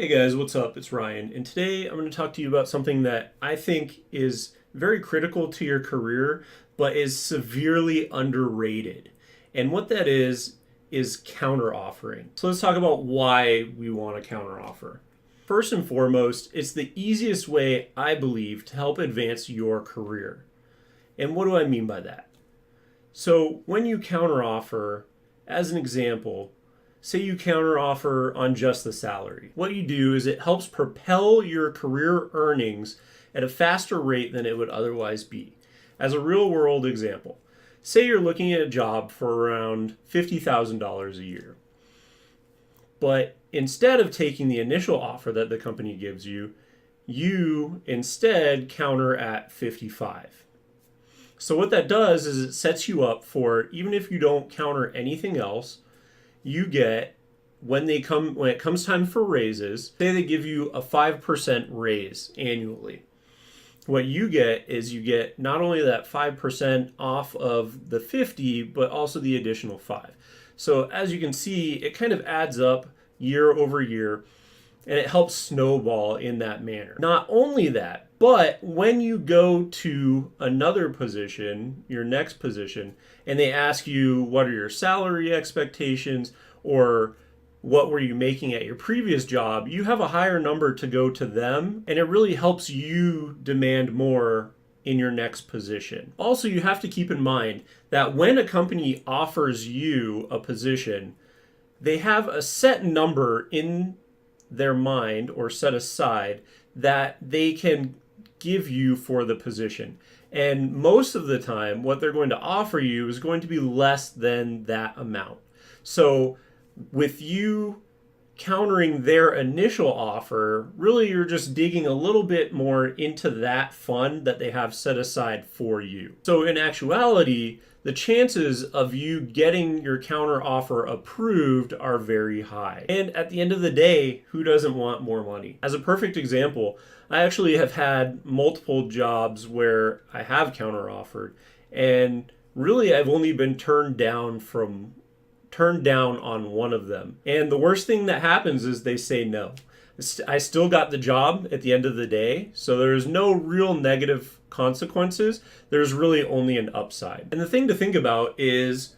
Hey guys, what's up? It's Ryan, and today I'm going to talk to you about something that I think is very critical to your career, but is severely underrated. And what that is counter offering. So let's talk about why we want a counter offer. First and foremost, it's the easiest way, I believe, to help advance your career. And what do I mean by that? So when you counteroffer, as an example, say you counteroffer on just the salary. What you do is it helps propel your career earnings at a faster rate than it would otherwise be. As a real world example, say you're looking at a job for around $50,000 a year. But instead of taking the initial offer that the company gives you, you instead counter at 55. So what that does is it sets you up for, even if you don't counter anything else, you get when it comes time for raises, say they give you a 5% raise annually. What you get is you get not only that 5% off of the 50, but also the additional 5. So as you can see, it kind of adds up year over year, and it helps snowball in that manner. Not only that, but when you go to another position, your next position, and they ask you what are your salary expectations or what were you making at your previous job, you have a higher number to go to them, and it really helps you demand more in your next position. Also, you have to keep in mind that when a company offers you a position, they have a set number in their mind or set aside that they can give you for the position. And most of the time, what they're going to offer you is going to be less than that amount. So with you countering their initial offer, really you're just digging a little bit more into that fund that they have set aside for you. So in actuality, the chances of you getting your counter offer approved are very high. And at the end of the day, who doesn't want more money? As a perfect example, I actually have had multiple jobs where I have counter offered, and really I've only been turned down on one of them. And the worst thing that happens is they say no. I still got the job at the end of the day, so there's no real negative consequences. There's really only an upside. And the thing to think about is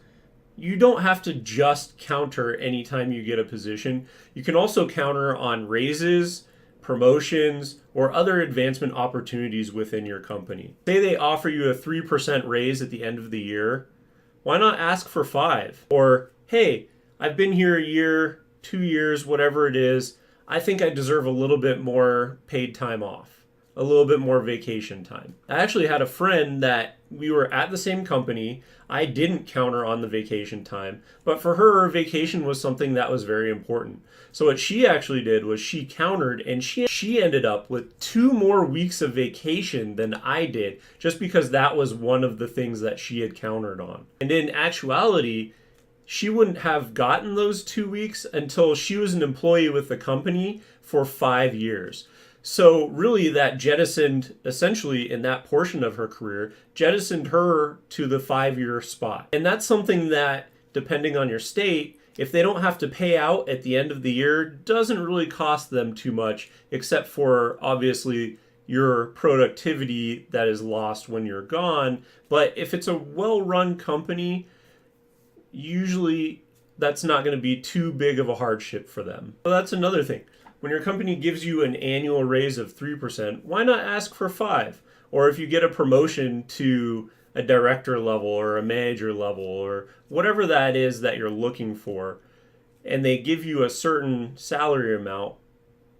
you don't have to just counter anytime you get a position. You can also counter on raises, promotions, or other advancement opportunities within your company. Say they offer you a 3% raise at the end of the year. Why not ask for 5? Or, hey, I've been here a year, 2 years, whatever it is. I think I deserve a little bit more paid time off, a little bit more vacation time. I actually had a friend that we were at the same company. I didn't counter on the vacation time, but for her, vacation was something that was very important. So what she actually did was she countered, and she ended up with 2 more weeks of vacation than I did, just because that was one of the things that she had countered on. And in actuality, she wouldn't have gotten those 2 weeks until she was an employee with the company for 5 years. So really that jettisoned, essentially in that portion of her career, jettisoned her to the 5-year spot. And that's something that, depending on your state, if they don't have to pay out at the end of the year, doesn't really cost them too much, except for obviously your productivity that is lost when you're gone. But if it's a well-run company, usually that's not going to be too big of a hardship for them. So that's another thing. When your company gives you an annual raise of 3%, why not ask for 5? Or if you get a promotion to a director level or a manager level or whatever that is that you're looking for, and they give you a certain salary amount,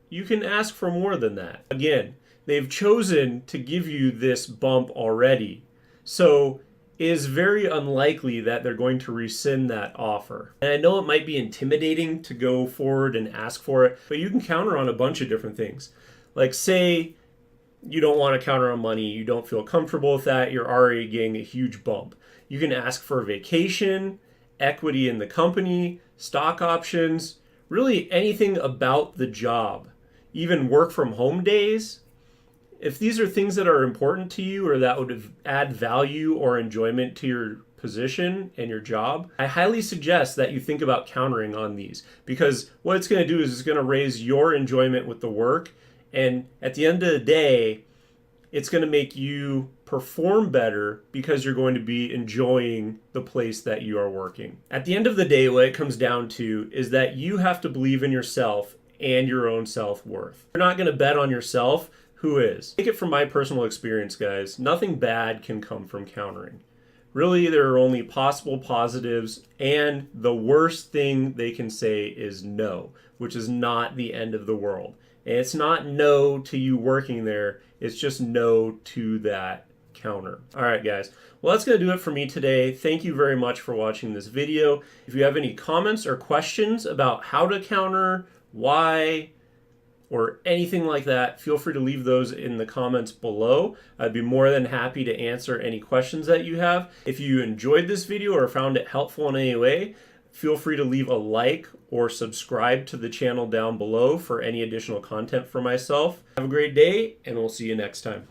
you can ask for more than that. Again, they've chosen to give you this bump already. So it is very unlikely that they're going to rescind that offer. And I know it might be intimidating to go forward and ask for it, but you can counter on a bunch of different things. Like say you don't want to counter on money, you don't feel comfortable with that, you're already getting a huge bump. You can ask for a vacation, equity in the company, stock options, really anything about the job, even work from home days. If these are things that are important to you or that would add value or enjoyment to your position and your job, I highly suggest that you think about countering on these, because what it's going to do is it's going to raise your enjoyment with the work. And at the end of the day, it's going to make you perform better because you're going to be enjoying the place that you are working. At the end of the day, what it comes down to is that you have to believe in yourself and your own self-worth. If you're not going to bet on yourself, who is? Take it from my personal experience, guys. Nothing bad can come from countering. Really, there are only possible positives, and the worst thing they can say is no, which is not the end of the world. And it's not no to you working there, it's just no to that counter. All right, guys. Well, that's going to do it for me today. Thank you very much for watching this video. If you have any comments or questions about how to counter, why, or anything like that, feel free to leave those in the comments below. I'd be more than happy to answer any questions that you have. If you enjoyed this video or found it helpful in any way, feel free to leave a like or subscribe to the channel down below for any additional content for myself. Have a great day, and we'll see you next time.